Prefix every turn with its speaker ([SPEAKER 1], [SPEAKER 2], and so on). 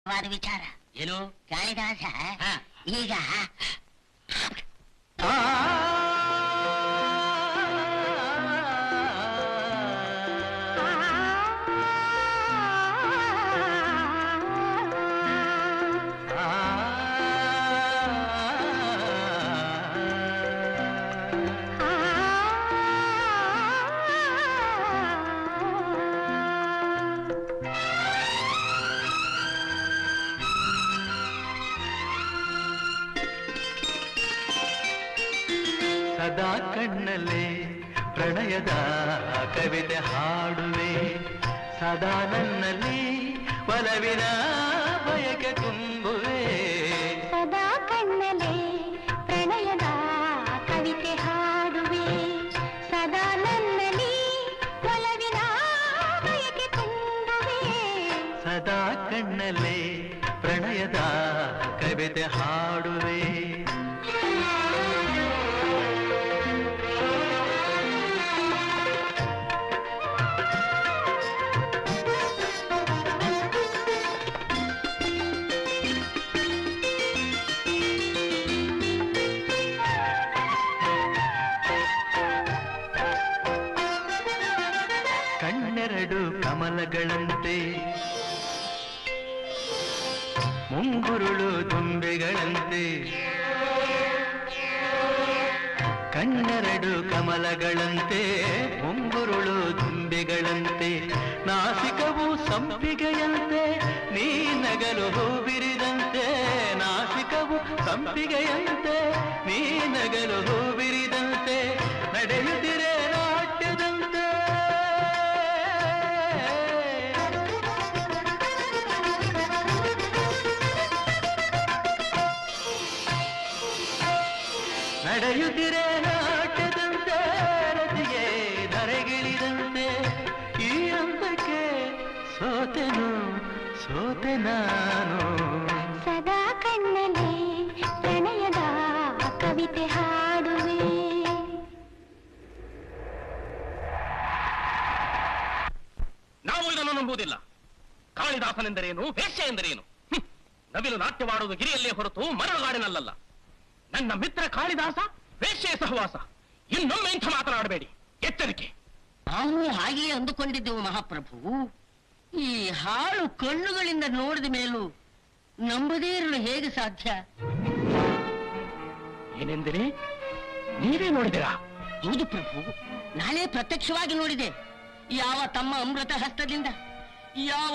[SPEAKER 1] ವಿಚಾರ
[SPEAKER 2] ಏನು
[SPEAKER 1] ಕಾಳಿದಾಸ ಈಗ
[SPEAKER 3] ಸದಾ ಕಣ್ಣಲ್ಲೇ ಪ್ರಣಯದ ಕವಿತೆ ಹಾಡುವೆ, ಸದಾ ನನ್ನಲ್ಲಿ ಒಲವಿನ ಬಯಕೆ ತುಂಬುವೆ.
[SPEAKER 1] ಸದಾ ಕಣ್ಣಲ್ಲೇ ಪ್ರಣಯದ ಕವಿತೆ ಹಾಡುವೆ, ಸದಾ ನನ್ನಲ್ಲಿ ಒಲವಿನ ಬಯಕೆ ತುಂಬುವೆ.
[SPEAKER 3] ಸದಾ ಕಣ್ಣಲ್ಲೇ ಪ್ರಣಯದ ಕವಿತೆ ಹಾಡುವೆ. ಕಣ್ಣೆರಡು ಕಮಲಗಳಂತೆ, ಮುಂಗುರುಳು ದುಂಬೆಗಳಂತೆ. ಕಣ್ಣೆರಡು ಕಮಲಗಳಂತೆ, ಮುಂಗುರುಳು ದುಂಬೆಗಳಂತೆ. ನಾಸಿಕವು ಸಂಪಿಗೆಯಂತೆ, ನೀ ನಗಲು ಹೂ ಬಿರಿದಂತೆ. ನಾಸಿಕವು ಸಂಪಿಗೆಯಂತೆ, ನೀ ನಗಲು ಹೂ ಬಿರಿದಂತೆ. ನಡೆಯುತ್ತಿರೆ ನಾಟ್ಯದಂತೆ, ನಡೆಯುತ್ತಿರೆ ನಾಟ್ಯದಂತೆ. ರತಿಗೆ ಧರೆಗಿಳಿದಂತೆ, ಈ ಹಂತಕ್ಕೆ ಸೋತೆನು ಸೋತೆ ನಾನು.
[SPEAKER 1] ಸದಾ ಕಣ್ಣಲ್ಲೇ ಪ್ರಣಯದ ಕವಿತೆ ಹಾಡುವೆ.
[SPEAKER 2] ನಾವು ಇದನ್ನು ನಂಬುವುದಿಲ್ಲ. ಕಾಳಿದಾಸನೆಂದರೇನು, ವೇಶ್ಯ ಎಂದರೇನು? ನವಿಲು ನಾಟ್ಯವಾಡುವುದು ಗಿರಿಯಲ್ಲೇ ಹೊರತು ಮರಳುಗಾಡಿನಲ್ಲ. ನನ್ನ ಮಿತ್ರ ಕಾಳಿದಾಸ ವೇಶ್ಯೆ ಸಹವಾಸ. ಇನ್ನೊಮ್ಮೆ ಇಂಥ ಮಾತನಾಡಬೇಡಿ, ಎಚ್ಚರಿಕೆ.
[SPEAKER 4] ನಾವು ಹಾಗೆಯೇ ಅಂದುಕೊಂಡಿದ್ದೆವು ಮಹಾಪ್ರಭು. ಈ ಹಾಳು ಕಣ್ಣುಗಳಿಂದ ನೋಡಿದ ಮೇಲೂ ನಂಬದೇ ಇರಲು ಹೇಗೆ ಸಾಧ್ಯ?
[SPEAKER 2] ಏನೆಂದರೆ ನೀವೇ ನೋಡಿದಿರಾ?
[SPEAKER 4] ಹೌದು ಪ್ರಭು, ನಾನೇ ಪ್ರತ್ಯಕ್ಷವಾಗಿ ನೋಡಿದೆ. ಯಾವ ತಮ್ಮ ಅಮೃತ ಹಸ್ತದಿಂದ ಯಾವ